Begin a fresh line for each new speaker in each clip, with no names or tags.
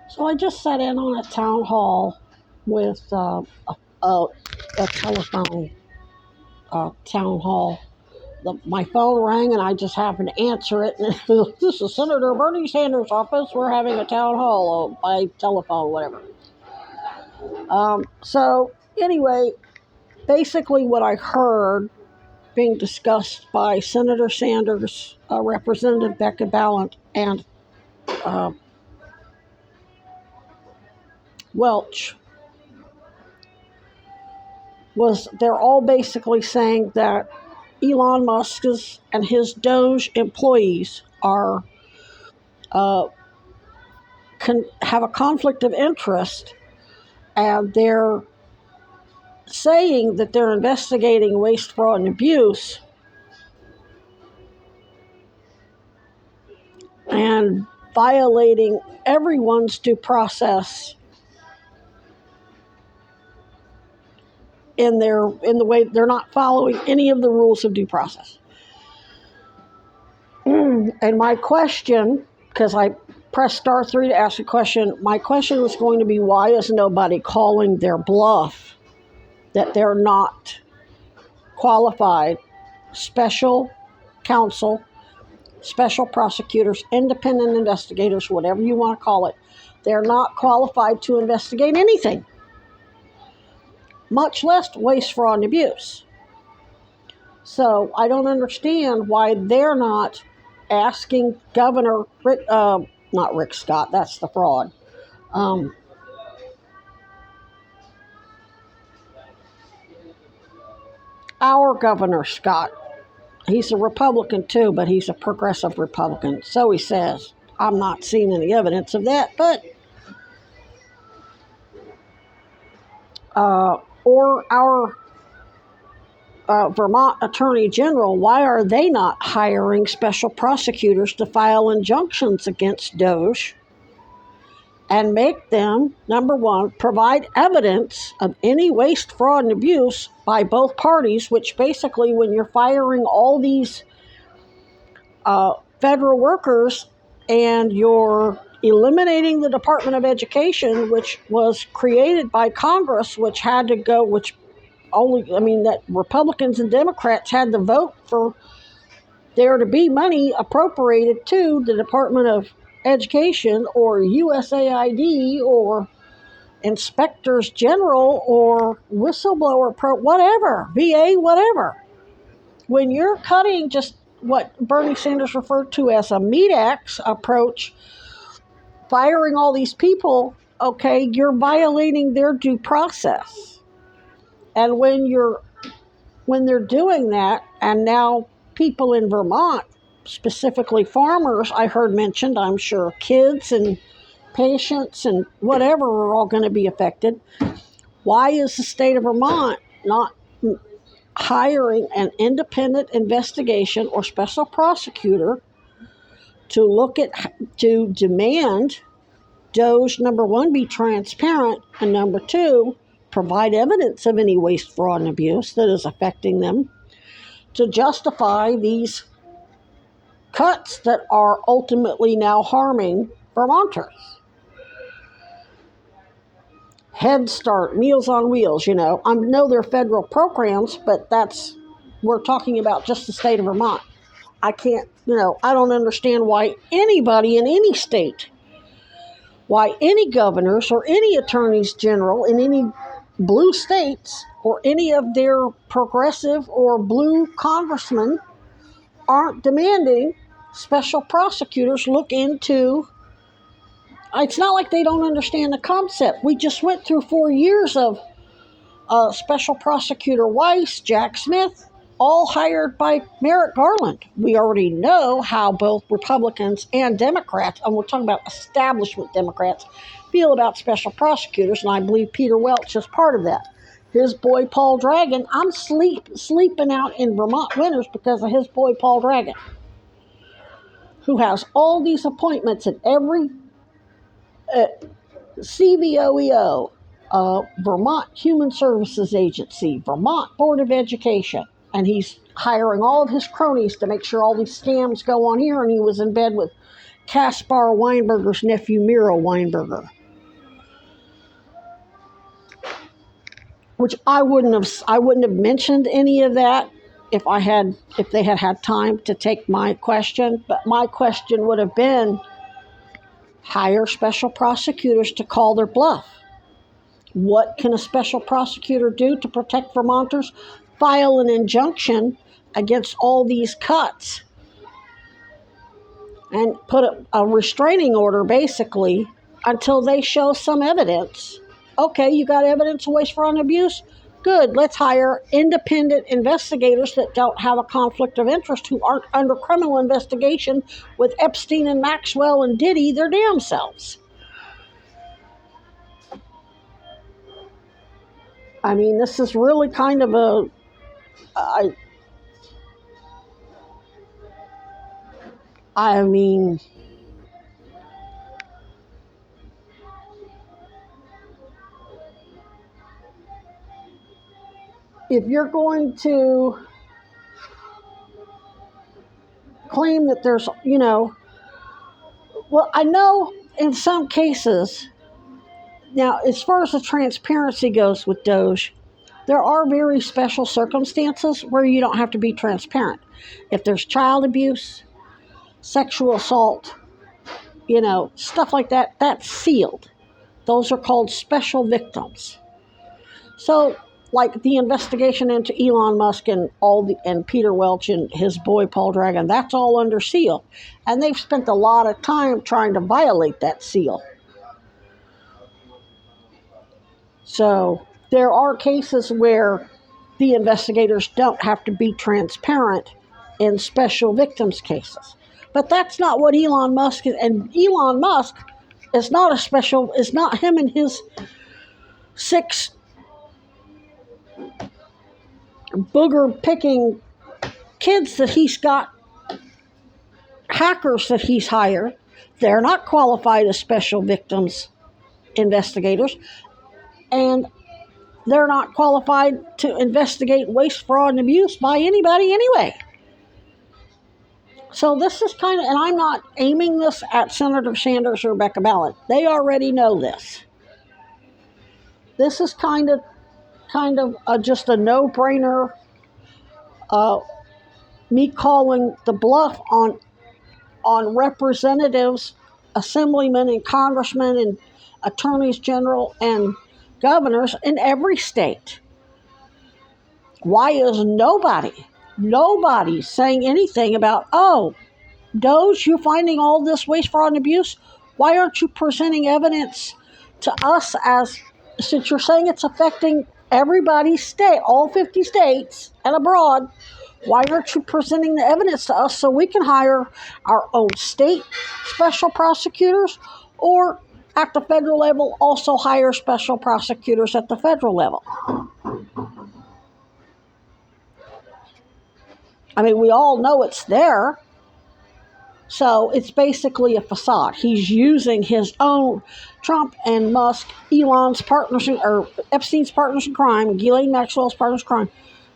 So I just sat in on a town hall with a telephone town hall. My phone rang and I just happened to answer it. And this is Senator Bernie Sanders' office. We're having a town hall by telephone, whatever. So anyway, basically what I heard being discussed by Senator Sanders, Representative Becca Balint, and Welch was they're all basically saying that Elon Musk's and his Doge employees are have a conflict of interest, and they're saying that they're investigating waste, fraud, and abuse, and violating everyone's due process in the way they're not following any of the rules of due process. And my question, because I pressed *3 to ask a question, my question was going to be, why is nobody calling their bluff that they're not qualified special counsel, special prosecutors, independent investigators, whatever you want to call it? They're not qualified to investigate anything, much less waste, fraud, and abuse. So I don't understand why they're not asking Governor Rick, not Rick Scott, that's the fraud. Our Governor Scott, he's a Republican too, but he's a progressive Republican, so he says. I'm not seeing any evidence of that, but or our Vermont Attorney General, why are they not hiring special prosecutors to file injunctions against Doge and make them, number one, provide evidence of any waste, fraud, and abuse by both parties, which basically, when you're firing all these federal workers and you're eliminating the Department of Education, which was created by Congress, which had to go, that Republicans and Democrats had to vote for there to be money appropriated to the Department of Education or USAID or inspectors general or whistleblower whatever, VA, whatever. When you're cutting just what Bernie Sanders referred to as a meat axe approach, firing all these people, okay, you're violating their due process. And when they're doing that, and now people in Vermont, specifically farmers, I heard mentioned, I'm sure kids and patients and whatever are all going to be affected. Why is the state of Vermont not hiring an independent investigation or special prosecutor to demand Doge, number one, be transparent, and number two, provide evidence of any waste, fraud, and abuse that is affecting them, to justify these cuts that are ultimately now harming Vermonters? Head Start, Meals on Wheels, I know they're federal programs, but we're talking about just the state of Vermont. I don't understand why anybody in any state, why any governors or any attorneys general in any blue states or any of their progressive or blue congressmen aren't demanding special prosecutors look into. It's not like they don't understand the concept. We just went through 4 years of Special Prosecutor Weiss, Jack Smith, all hired by Merrick Garland. We already know how both Republicans and Democrats, and we're talking about establishment Democrats, feel about special prosecutors, and I believe Peter Welch is part of that. His boy Paul Dragon, I'm sleeping out in Vermont winters because of his boy Paul Dragon, who has all these appointments at every CVOEO, Vermont Human Services Agency, Vermont Board of Education, and he's hiring all of his cronies to make sure all these scams go on here, and he was in bed with Caspar Weinberger's nephew, Miro Weinberger. which I wouldn't have mentioned any of that if they had time to take my question. But my question would have been, hire special prosecutors to call their bluff. What can a special prosecutor do to protect Vermonters? File an injunction against all these cuts and put a restraining order, basically, until they show some evidence. Okay, you got evidence of waste, fraud, and abuse? Good, let's hire independent investigators that don't have a conflict of interest, who aren't under criminal investigation with Epstein and Maxwell and Diddy their damn selves. I mean, this is really kind of I mean, if you're going to claim that there's, well, I know in some cases, now as far as the transparency goes with Doge, there are very special circumstances where you don't have to be transparent. If there's child abuse, sexual assault, stuff like that, that's sealed. Those are called special victims. So, like the investigation into Elon Musk and Peter Welch and his boy Paul Dragon, that's all under seal. And they've spent a lot of time trying to violate that seal. So there are cases where the investigators don't have to be transparent in special victims cases. But that's not what Elon Musk is. And Elon Musk is not it's not him and his 6 booger-picking kids that he's got, hackers that he's hired. They're not qualified as special victims investigators, and they're not qualified to investigate waste, fraud, and abuse by anybody anyway. So this is kind of, and I'm not aiming this at Senator Sanders or Rebecca Ballard. They already know this. This is kind of just a no-brainer. Me calling the bluff on representatives, assemblymen, and congressmen, and attorneys general, and governors in every state. Why is nobody saying anything about, oh, Doge, you're finding all this waste, fraud, and abuse? Why aren't you presenting evidence to us, since you're saying it's affecting everybody's state, all 50 states and abroad? Why aren't you presenting the evidence to us so we can hire our own state special prosecutors, or at the federal level also hire special prosecutors at the federal level? I mean, we all know it's there. So it's basically a facade. He's using his own, Trump and Musk, Elon's partners, or Epstein's partners in crime, Ghislaine Maxwell's partners in crime,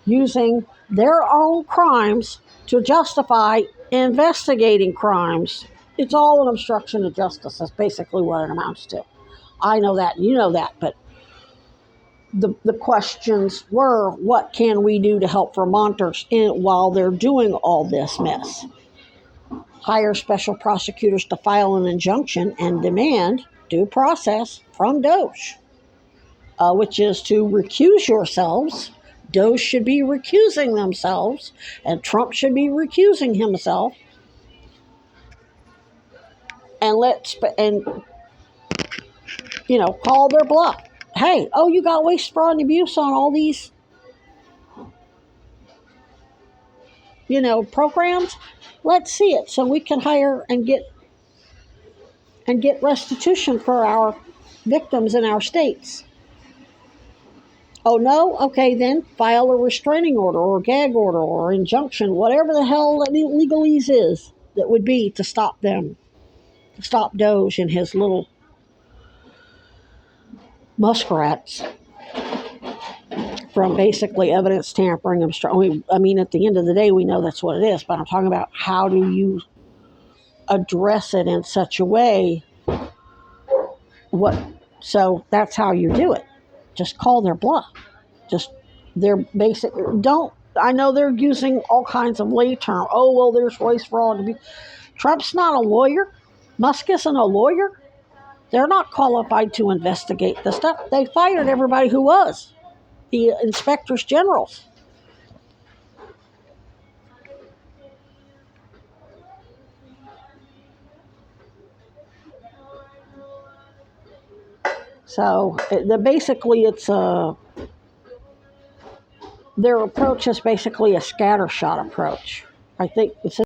using their own crimes to justify investigating crimes. It's all an obstruction of justice. That's basically what it amounts to. I know that, you know that, but the questions were, what can we do to help Vermonters while they're doing all this mess? Hire special prosecutors to file an injunction and demand due process from Doge, which is to recuse yourselves. Doge should be recusing themselves, and Trump should be recusing himself. And call their bluff. Hey, you got waste, fraud, and abuse on all these, programs? Let's see it so we can hire and get restitution for our victims in our states. Oh, no? Okay, then file a restraining order or gag order or injunction, whatever the hell that legalese is that would be to stop them, to stop Doge and his little muskrats from basically evidence tampering. I mean, at the end of the day, we know that's what it is, but I'm talking about how do you address it in such a way. So that's how you do it. Just call their bluff. just they're basic. Don't I know they're using all kinds of lay term. Oh well, there's race fraud. Trump's not a lawyer. Musk isn't a lawyer. They're not qualified to investigate the stuff. They fired everybody who was the inspectors generals. So basically, it's their approach is basically a scattershot approach. I think it's